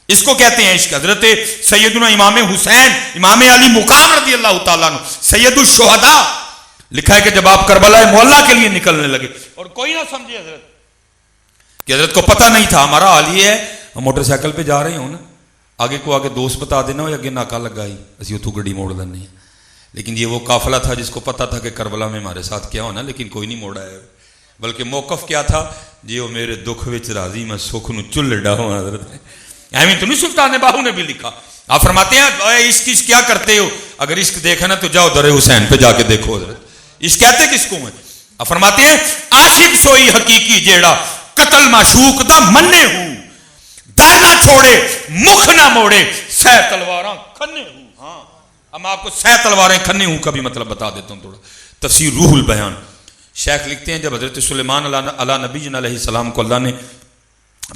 اس کو کہتے ہیں عشق. حضرت سیدنا امام حسین امام علی مقام رضی اللہ تعالیٰ عنہ سید الشہداء, لکھا ہے کہ جب آپ کربلا معلیٰ کے لیے نکلنے لگے اور کوئی نہ سمجھے حضرت کہ حضرت کو پتہ نہیں تھا ہمارا حال یہ ہے, ہم موٹر سائیکل پہ جا رہے ہوں نا, آگے کو آگے دوست بتا دینا ہو یا اگے ناکا لگا ہی اسی اتوں گڈی موڑ لینے ہیں. لیکن یہ وہ قافلہ تھا جس کو پتا تھا کہ کربلا میں ہمارے ساتھ کیا ہونا, لیکن کوئی نہیں موڑا ہے. بلکہ موقف کیا تھا, جی وہ میرے دکھ وچ راضی میں سکھ نو چل ڈا ہوں. حضرت ایویں تو نہیں سلطان باہو نے بھی لکھا. آپ فرماتے ہیں عشق عشق کیا کرتے ہو, اگر عشق دیکھا نا تو جاؤ در حسین پہ جا کے دیکھو. حضرت عشق کہتے کس کو ہیں؟ آپ فرماتے ہیں عاشق سوئی حقیقی جیڑا قتل معشوق دا مننے ہوں, در نہ چھوڑے مکھ نہ موڑے سہ تلواراں کھنے ہوں. ہاں, اب آپ کو سہ تلواریں کھنے ہوں کا بھی مطلب بتا دیتا ہوں تھوڑا. تفسیر روح البیان شیخ لکھتے ہیں جب حضرت سلیمان علیہ نبی علیہ السلام کو اللہ نے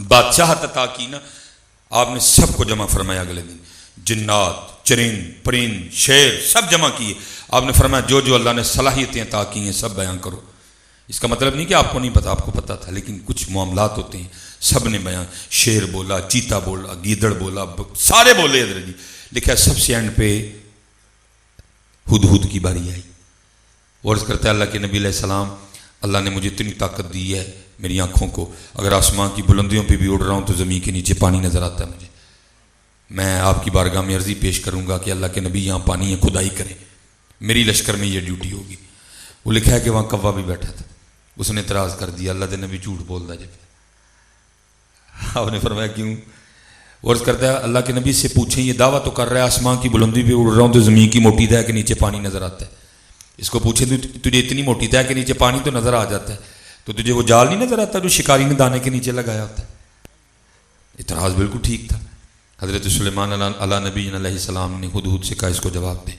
بادشاہت عطا کی نا, آپ نے سب کو جمع فرمایا. اگلے دن جنات, چرند, پرند, شیر سب جمع کیے. آپ نے فرمایا جو جو اللہ نے صلاحیتیں عطا کی ہیں سب بیان کرو. اس کا مطلب نہیں کہ آپ کو نہیں پتا, آپ کو پتا تھا, لیکن کچھ معاملات ہوتے ہیں سب نے بیان. شیر بولا, چیتا بولا, گیدڑ بولا, سارے بولے حضرت جی. لکھا سب سے اینڈ پہ ہدہد کی باری آئی. عرض کرتا ہے اللہ کے نبی علیہ السلام, اللہ نے مجھے اتنی طاقت دی ہے میری آنکھوں کو, اگر آسمان کی بلندیوں پہ بھی اڑ رہا ہوں تو زمین کے نیچے پانی نظر آتا ہے مجھے. میں آپ کی بارگاہ میں عرضی پیش کروں گا کہ اللہ کے نبی یہاں پانی ہے کھدائی کریں, میری لشکر میں یہ ڈیوٹی ہوگی. وہ لکھا ہے کہ وہاں کوا بھی بیٹھا تھا, اس نے اعتراض کر دیا اللہ دے نبی جھوٹ بول رہا جب. آپ نے فرمایا کیوں؟ عرض کرتا ہے اللہ کے نبی سے پوچھیں یہ دعویٰ تو کر رہا ہے آسمان کی بلندی پہ اڑ رہا ہوں تو زمین کی موٹی دہ کے نیچے پانی نظر آتا ہے. اس کو پوچھیں تجھے اتنی موٹی دہ کے نیچے پانی تو نظر آ جاتا ہے, تو تجھے وہ جال نہیں نظر آتا جو شکاری نے دانے کے نیچے لگایا ہوتا ہے؟ اعتراض بالکل ٹھیک تھا. حضرت سلیمان علیہ نبی علیہ السلام نے ہدہد سے کہا اس کو جواب دے.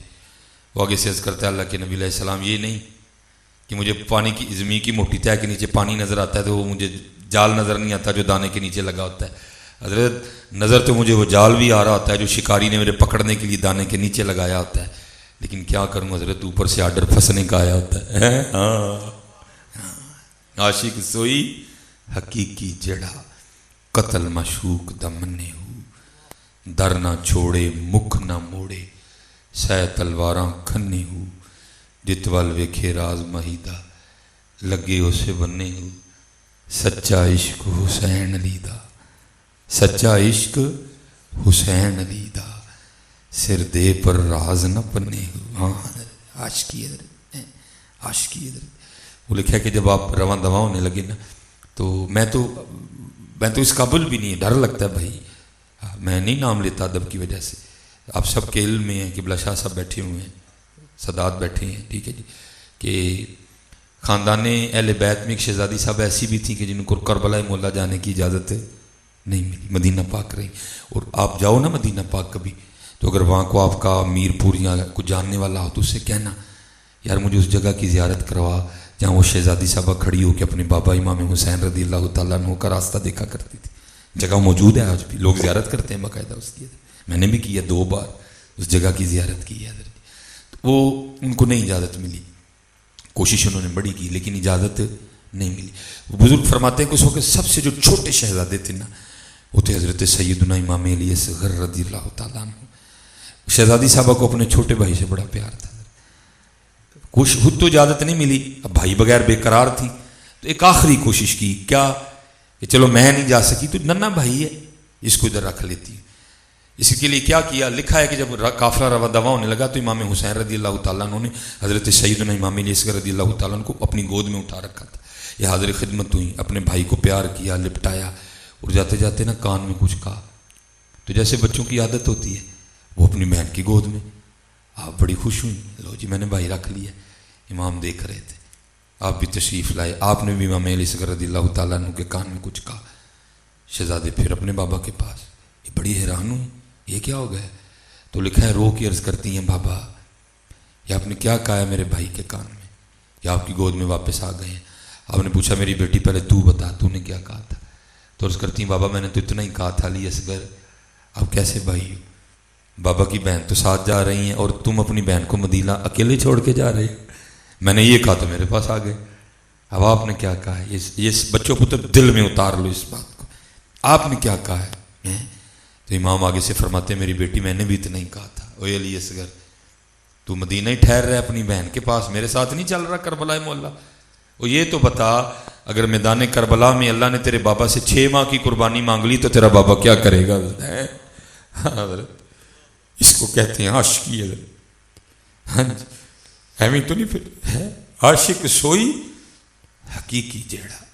وہ آگے سے عرض کرتا ہے اللہ کے نبی علیہ السلام یہ نہیں کہ مجھے پانی کی زمین کی موٹی تہ کے نیچے پانی نظر آتا ہے تو وہ مجھے جال نظر نہیں آتا جو دانے کے نیچے لگا ہوتا ہے. حضرت نظر تو مجھے وہ جال بھی آ رہا ہوتا ہے جو شکاری نے میرے پکڑنے کے لیے دانے کے نیچے لگایا ہوتا ہے, لیکن کیا کروں حضرت اوپر سے آرڈر پھنسنے کا آیا ہوتا ہے. عاشق سوئی حقیقی جڑا قتل معشوق دا مننے ہو, در نہ چھوڑے مکھ نہ موڑے سہ تلواراں کھنے ہو, جت وال ویکھے راز مہیدہ لگے اسے بننے ہو. سچا عشق حسین علی دا, سچا عشق حسین علی دا, سر دے پر راز نہ پنے ہو. عاشقی ادھر عاشقی ادھر. وہ لکھا ہے کہ جب آپ رواں دواں ہونے لگے نا تو میں تو اس قابل بھی نہیں, ڈر لگتا ہے بھائی. میں نہیں نام لیتا ادب کی وجہ سے, آپ سب کے علم میں ہیں کہ قبلہ شاہ صاحب بیٹھے ہوئے ہیں, سادات بیٹھے ہیں, ٹھیک ہے جی, کہ خاندان اہل بیت میں ایک شہزادی صاحب ایسی بھی تھیں کہ جن کو کربلا مولا جانے کی اجازت نہیں ملی, مدینہ پاک رہی. اور آپ جاؤ نا مدینہ پاک کبھی تو اگر وہاں کو آپ کا میر پوریاں کو جاننے والا ہو تو اس سے کہنا یار مجھے اس جگہ کی زیارت کروا جہاں وہ شہزادی صاحبہ کھڑی ہو کے اپنے بابا امام حسین رضی اللہ تعالیٰ عنہ کا راستہ دیکھا کرتی تھی. جگہ موجود ہے آج بھی, لوگ زیارت کرتے ہیں باقاعدہ اس کی. میں نے بھی کیا 2 بار اس جگہ کی زیارت کی ہے. وہ ان کو نہیں اجازت ملی, کوشش انہوں نے بڑی کی لیکن اجازت نہیں ملی. وہ بزرگ فرماتے ہیں کہ اس وقت سب سے جو چھوٹے شہزادے تھے نا وہ تھے حضرت سیدنا امام علی اصغر رضی اللہ تعالیٰ عنہ. شہزادی صاحبہ کو اپنے چھوٹے بھائی سے بڑا پیار تھا. کچھ خود تو اجازت نہیں ملی, اب بھائی بغیر بے قرار تھی تو ایک آخری کوشش کی کیا کہ چلو میں نہیں جا سکی تو ننا بھائی ہے اس کو ادھر رکھ لیتی. اس کے لیے کیا کیا, لکھا ہے کہ جب قافلہ رواں دواں ہونے لگا تو امام حسین رضی اللہ تعالیٰ عنہ نے حضرت سیدنا امام علی اصغر رضی اللہ تعالیٰ عنہ کو اپنی گود میں اٹھا رکھا تھا. یہ حاضر خدمت ہوئی, اپنے بھائی کو پیار کیا, لپٹایا, اور جاتے جاتے نا کان میں کچھ کہا تو جیسے بچوں کی عادت ہوتی ہے وہ اپنی بہن کی گود میں. آپ بڑی خوش ہوئی, لو جی میں نے بھائی رکھ لیا. امام دیکھ رہے تھے, آپ بھی تشریف لائے, آپ نے بھی امام علی اصغر رضی اللہ تعالیٰ عنہ کے کان میں کچھ کہا. شہزادے پھر اپنے بابا کے پاس, یہ بڑی حیران ہوئی یہ کیا ہو گیا. تو لکھا ہے رو کے عرض کرتی ہیں بابا یہ آپ نے کیا کہا ہے میرے بھائی کے کان میں, یا آپ کی گود میں واپس آ گئے ہیں. آپ نے پوچھا میری بیٹی پہلے تو بتا تو نے کیا کہا تھا. تو عرض کرتی ہیں بابا میں نے تو اتنا ہی کہا تھا علی اصغر آپ کیسے بھائی ہو, بابا کی بہن تو ساتھ جا رہی ہیں اور تم اپنی بہن کو مدینہ اکیلے چھوڑ کے جا رہے ہو. میں نے یہ کہا تو میرے پاس آ گئے. اب آپ نے کیا کہا ہے, یہ بچوں پتر دل میں اتار لو اس بات کو, آپ نے کیا کہا ہے. تو امام آگے سے فرماتے ہیں میری بیٹی میں نے بھی اتنا ہی کہا تھا, اوے علی اصغر تو مدینہ ہی ٹھہر رہا ہے اپنی بہن کے پاس, میرے ساتھ نہیں چل رہا کربلا مولا. وہ یہ تو بتا اگر میدان کربلا میں اللہ نے تیرے بابا سے 6 ماہ کی قربانی مانگ لی تو تیرا بابا کیا کرے گا. اس کو کہتے ہیں عاشقی. ہاں جی ایویں تو نہیں پھر عاشق سوئی حقیقی جیڑا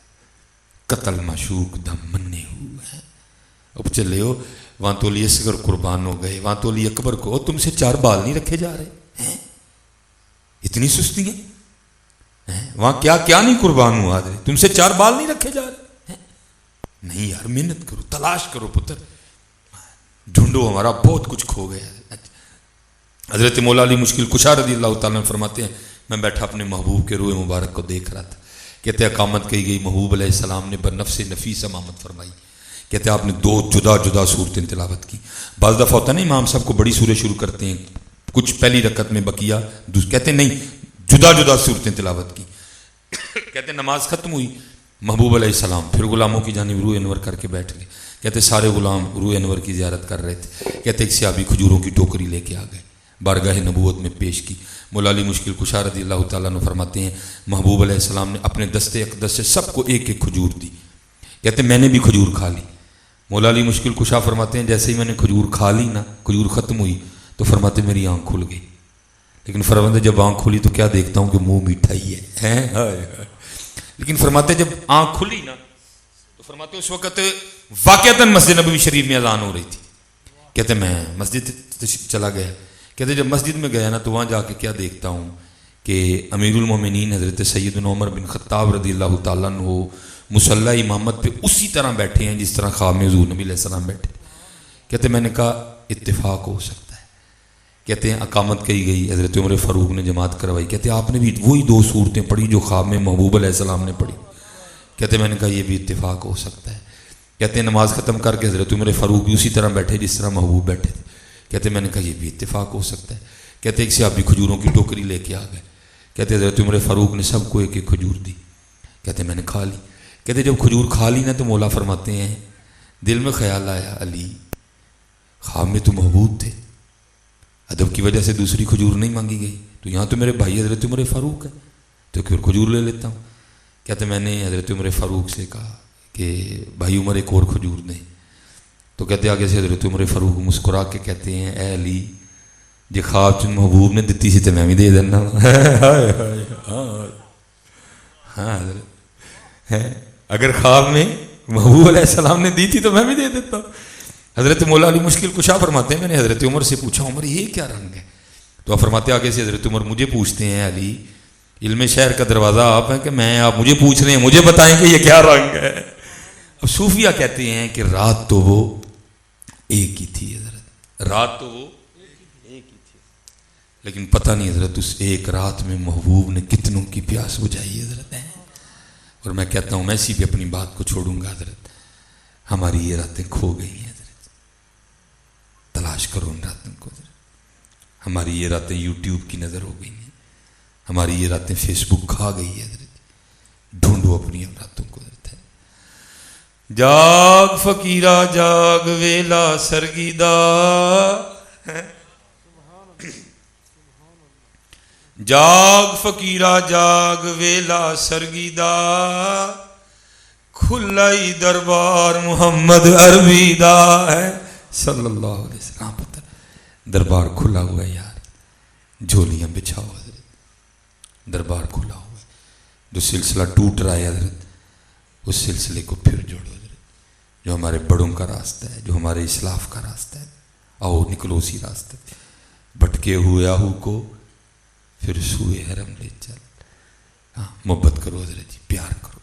قتل معشوق دم منے ہوا ہے. اب چلے ہو وہاں تو علی اصغر قربان ہو گئے, وہاں تو علی اکبر کو تم سے 4 بال نہیں رکھے جا رہے ہیں, اتنی سستی ہیں. وہاں کیا کیا نہیں قربان ہوا, تم سے 4 بال نہیں رکھے جا رہے ہیں. نہیں یار محنت کرو, تلاش کرو پتر, ڈھونڈو, ہمارا بہت کچھ کھو گیا. حضرت مولا علی مشکل کشا رضی اللہ تعالیٰ نے فرماتے ہیں میں بیٹھا اپنے محبوب کے روح مبارک کو دیکھ رہا تھا. کہتے اقامت کی گئی, محبوب علیہ السلام نے بنفس نفیس امامت فرمائی. کہتے آپ نے 2 جدا جدا صورتیں تلاوت کی. بعض دفعہ ہوتا ہے نا امام صاحب کو بڑی سورت شروع کرتے ہیں, کچھ پہلی رکعت میں بقیہ, کہتے نہیں جدا جدا صورتیں تلاوت کی. کہتے نماز ختم ہوئی, محبوب علیہ السلام پھر غلاموں کی جانب روح انور کر کے بیٹھ گئے. کہتے سارے غلام روح انور کی زیارت کر رہے تھے. کہتے ایک صحابی کھجوروں کی ٹوکری لے کے آ گئے, بارگاہ نبوت میں پیش کی. مولا علی مشکل کشا رضی اللہ تعالیٰ عنہ فرماتے ہیں محبوب علیہ السلام نے اپنے دستے اقدس سے سب کو ایک ایک کھجور دی. کہتے میں نے بھی کھجور کھا لی. مولا علی مشکل کشا فرماتے ہیں جیسے ہی میں نے کھجور کھا لی نا, کھجور ختم ہوئی تو فرماتے میری آنکھ کھل گئی. لیکن فرماتے جب آنکھ کھلی تو کیا دیکھتا ہوں کہ منہ میٹھا ہی ہے. لیکن فرماتے جب آنکھ کھلی نا تو فرماتے اس وقت واقعتاً مسجد نبوی شریف میں اذان ہو رہی تھی. کہتے میں مسجد چلا گیا. کہتے جب مسجد میں گیا نا تو وہاں جا کے کیا دیکھتا ہوں کہ امیر المومنین حضرت سیدنا عمر بن خطاب رضی اللہ تعالیٰ عنہ مصلی امامت پہ اسی طرح بیٹھے ہیں جس طرح خواب میں حضور نبی علیہ السلام بیٹھے. کہتے میں نے کہا اتفاق ہو سکتا ہے. کہتے ہیں اقامت کہی گئی, حضرت عمر فاروق نے جماعت کروائی. کہتے آپ نے بھی وہی 2 صورتیں پڑھی جو خواب میں محبوب علیہ السلام نے پڑھی. کہتے میں نے کہا یہ بھی اتفاق ہو سکتا ہے. کہتے ہیں نماز ختم کر کے حضرت عمر فاروق بھی اسی طرح بیٹھے جس طرح محبوب بیٹھے تھے. کہتے میں نے کہا یہ بھی اتفاق ہو سکتا ہے. کہتے ایک صحابی کھجوروں کی ٹوکری لے کے آ گئے. کہتے حضرت عمر فاروق نے سب کو ایک ایک کھجور دی. کہتے میں نے کھا لی. کہتے جب کھجور کھا لی نا تو مولا فرماتے ہیں دل میں خیال آیا علی خواب میں تو محبوب تھے, ادب کی وجہ سے دوسری کھجور نہیں مانگی گئی, تو یہاں تو میرے بھائی حضرت عمر فاروق ہے تو پھر کھجور لے لیتا ہوں. کہتے میں نے حضرت عمر فاروق سے کہا کہ بھائی عمر ایک اور کھجور دیں. تو کہتے آگے سے حضرت عمر فاروق مسکرا کے کہتے ہیں اے علی جی خواب چ محبوب نے دیتی سی تو میں بھی دے دینا. ہاں اگر خواب میں محبوب علیہ السلام نے دی تھی تو میں بھی دے دیتا. حضرت مولا علی مشکل کشا فرماتے ہیں میں نے حضرت عمر سے پوچھا عمر یہ کیا رنگ ہے؟ تو آپ فرماتے آگے سے حضرت عمر مجھے پوچھتے ہیں علی علم شہر کا دروازہ آپ ہیں کہ میں آپ مجھے پوچھ رہے ہیں مجھے بتائیں کہ یہ کیا رنگ ہے. اب صوفیہ کہتے ہیں کہ رات تو وہ ایک ہی تھی حضرت, رات تو وہ ایک ہی تھی, لیکن پتہ نہیں حضرت اس ایک رات میں محبوب نے کتنوں کی پیاس بجھائی حضرت ہے. اور میں کہتا ہوں میں اسی پہ اپنی بات کو چھوڑوں گا حضرت. ہماری یہ راتیں کھو گئی ہیں حضرت, تلاش کرو ان راتوں کو حضرت. ہماری یہ راتیں یوٹیوب کی نظر ہو گئی ہیں, ہماری یہ راتیں فیس بک کھا گئی ہے حضرت. ڈھونڈو اپنی ان راتوں کو حضرت ہے. جاگ فقیرہ جاگ ویلا سرگیدہ, جاگ فقیرہ جاگ ویلا سرگیدہ, کھلائی دربار محمد عربی دا ہے صلی اللہ علیہ وسلم. پتہ دربار کھلا ہوا ہے یار, جھولیاں بچھاؤ حضرت, دربار کھلا ہوا ہے. جو سلسلہ ٹوٹ رہا ہے حضرت اس سلسلے کو پھر جوڑو حضرت. جو ہمارے بڑوں کا راستہ ہے, جو ہمارے اسلاف کا راستہ ہے, آؤ نکلو اسی راستے. بھٹکے ہوئے آہو کو پھر سوئے حرم لے چل. ہاں محبت کرو حضرت جی, پیار کرو.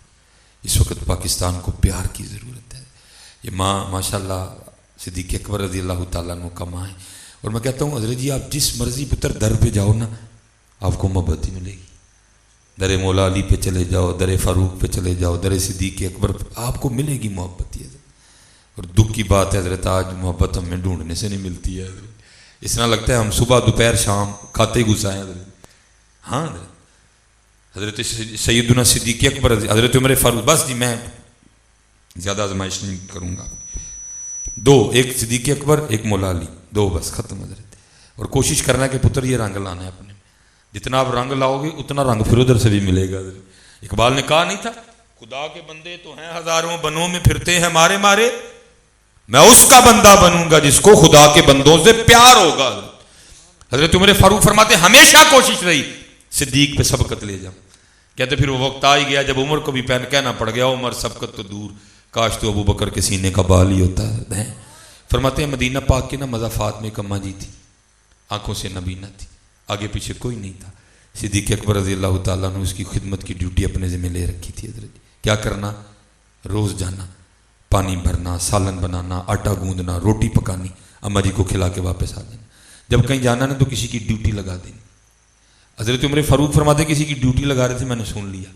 اس وقت پاکستان کو پیار کی ضرورت ہے. یہ ماں ماشاءاللہ صدیق اکبر رضی اللہ تعالیٰ عنہ کا ماں ہے. اور میں کہتا ہوں حضرت جی آپ جس مرضی پتر در پہ جاؤ نا آپ کو محبت ہی ملے گی. در مولا علی پہ چلے جاؤ, در فاروق پہ چلے جاؤ, در صدیق اکبر پہ آپ کو ملے گی محبت ہی حضرت. اور دکھ کی بات ہے حضرت آج محبت ہمیں ڈھونڈنے سے نہیں ملتی ہے حضرت. اس طرح لگتا ہے ہم صبح دوپہر شام کھاتے ہی گھسائیں حضرت. ہاں حضرت سیدنا صدیق اکبر حضرت عمر فاروق. بس جی میں زیادہ آزمائش نہیں کروں گا. دو, ایک صدیق اکبر ایک مولا علی, دو بس ختم حضرت. اور کوشش کرنا ہے کہ پتر یہ رنگ لانا ہے اپنے میں. جتنا آپ رنگ لاؤ گے اتنا رنگ پھر ادھر سے بھی ملے گا حضرت. اقبال نے کہا نہیں تھا خدا کے بندے تو ہیں ہزاروں بنوں میں پھرتے ہیں مارے مارے, میں اس کا بندہ بنوں گا جس کو خدا کے بندوں سے پیار ہوگا. حضرت عمر فاروق فرماتے ہمیشہ کوشش رہی صدیق پہ سبقت لے جاؤں. کہتے پھر وہ وقت آ ہی گیا جب عمر کو بھی کہنا پڑ گیا عمر سبقت تو دور کاش تو ابو بکر کے سینے کا بال ہی ہوتا ہے. فرماتے ہیں مدینہ پاک کے نا مضافات میں ایک اماں جی تھی, آنکھوں سے نبینہ تھی, آگے پیچھے کوئی نہیں تھا. صدیق اکبر رضی اللہ تعالیٰ نے اس کی خدمت کی ڈیوٹی اپنے ذمہ لے رکھی تھی حضرت. کیا کرنا, روز جانا, پانی بھرنا, سالن بنانا, آٹا گوندنا, روٹی پکانی, اماں جی کو کھلا کے واپس آ جانا. جب کہیں جانا نا تو کسی کی ڈیوٹی لگا دینی. حضرت عمر فاروق فرماتے کسی کی ڈیوٹی لگا رہے تھے, میں نے سن لیا,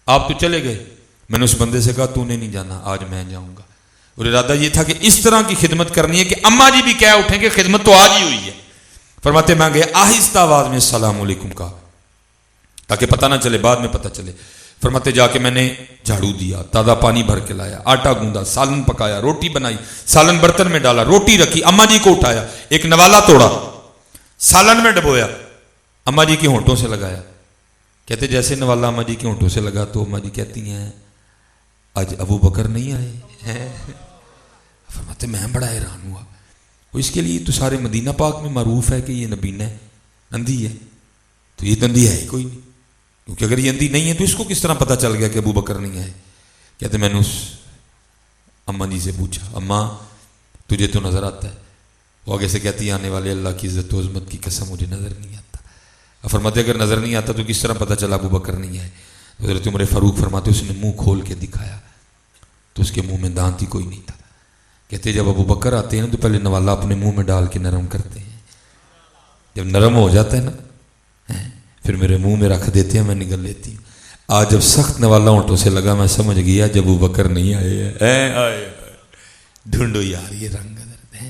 آپ تو چلے گئے, میں نے اس بندے سے کہا تو نے نہیں جانا, آج میں جاؤں گا. اور ارادہ یہ تھا کہ اس طرح کی خدمت کرنی ہے کہ اماں جی بھی کہہ اٹھیں کہ خدمت تو آج ہی ہوئی ہے. فرماتے میں گئے آہستہ آواز میں السلام علیکم کہا تاکہ پتہ نہ چلے, بعد میں پتہ چلے. فرماتے جا کے میں نے جھاڑو دیا, تازہ پانی بھر کے لایا, آٹا گوندا, سالن پکایا, روٹی بنائی, سالن برتن میں ڈالا, روٹی رکھی, اماں جی کو اٹھایا, ایک نوالا توڑا, سالن میں ڈبویا, اماں جی کے ہونٹوں سے لگایا. کہتے جیسے نوالا اماں جی کے ہونٹوں سے لگا تو اماں جی کہتی ہیں آج ابو بکر نہیں آئے. فرماتے میں بڑا حیران ہوا. وہ اس کے لیے تو سارے مدینہ پاک میں معروف ہے کہ یہ نبینہ ہے, اندھی ہے, تو یہ تو اندھی ہے ہی کوئی نہیں, کیونکہ اگر یہ اندھی نہیں ہے تو اس کو کس طرح پتہ چل گیا کہ ابو بکر نہیں آئے. کہتے میں نے اس اماں جی سے پوچھا اماں تجھے تو نظر آتا ہے؟ وہ آگے سے کہتی ہے آنے والے اللہ کی عزت و عظمت کی قسم مجھے نظر نہیں آتا. فرماتے اگر نظر نہیں آتا تو کس طرح پتہ چلا ابو بکر نہیں آئے؟ حضرت عمر فاروق فرماتے اس نے منہ کھول کے دکھایا تو اس کے منہ میں دانت ہی کوئی نہیں تھا. کہتے جب ابو بکر آتے ہیں تو پہلے نوالا اپنے منہ میں ڈال کے نرم کرتے ہیں, جب نرم ہو جاتا ہے نا پھر میرے منہ میں رکھ دیتے ہیں, میں نگل لیتی ہوں. آج جب سخت نوالا ہونٹوں سے لگا میں سمجھ گیا جب ابو بکر نہیں آئے. ڈھونڈو یار یہ رنگ ہے.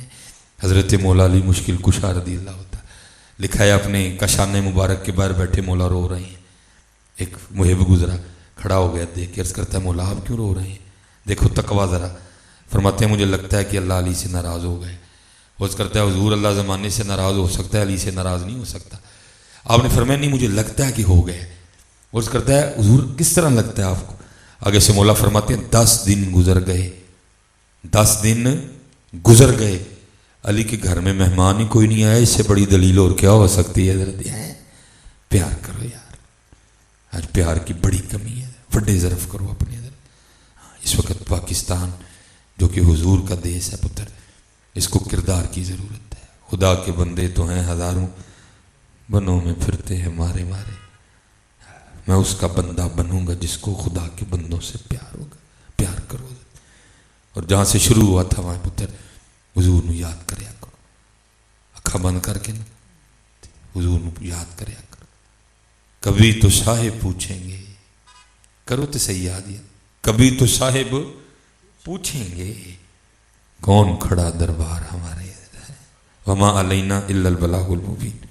حضرت مولا علی مشکل کشا رضی اللہ ہوتا لکھا ہے اپنے کشانے مبارک کے باہر بیٹھے مولا رو رہے ہیں. ایک محب گزرا کھڑا ہو گیا, دیکھ کے عرض کرتا ہے مولا آپ کیوں رو رہے ہیں؟ دیکھو تقویٰ ذرا. فرماتے ہیں مجھے لگتا ہے کہ اللہ علی سے ناراض ہو گئے. عرض کرتا ہے حضور اللہ زمانے سے ناراض ہو سکتا ہے, علی سے ناراض نہیں ہو سکتا. آپ نے فرمایا نہیں مجھے لگتا ہے کہ ہو گئے. عرض کرتا ہے حضور کس طرح لگتا ہے آپ کو؟ آگے سے مولا فرماتے ہیں 10 دن گزر گئے, 10 دن گزر گئے, علی کے گھر میں مہمان ہی کوئی نہیں آیا، اس سے بڑی دلیل اور کیا ہو سکتی ہے؟ حضرت پیار کرو یار، آج پیار کی بڑی کمی ہے، وڈے ظرف کرو اپنے حضرت۔ اس وقت پاکستان جو کہ حضور کا دیس ہے پتر، اس کو کردار کی ضرورت ہے۔ خدا کے بندے تو ہیں ہزاروں، بنوں میں پھرتے ہیں مارے مارے، میں اس کا بندہ بنوں گا جس کو خدا کے بندوں سے پیار ہوگا۔ پیار کرو، اور جہاں سے شروع ہوا تھا وہاں پتر حضور نو یاد کریا کرو، اکھا بند کر کے نا حضور نو یاد کریا کرو۔ کبھی تو صاحب پوچھیں گے، کرو تو صحیح یاد ہے، کبھی تو صاحب پوچھیں گے کون کھڑا دربار ہمارے، وما علینا الا البلاغ المبین۔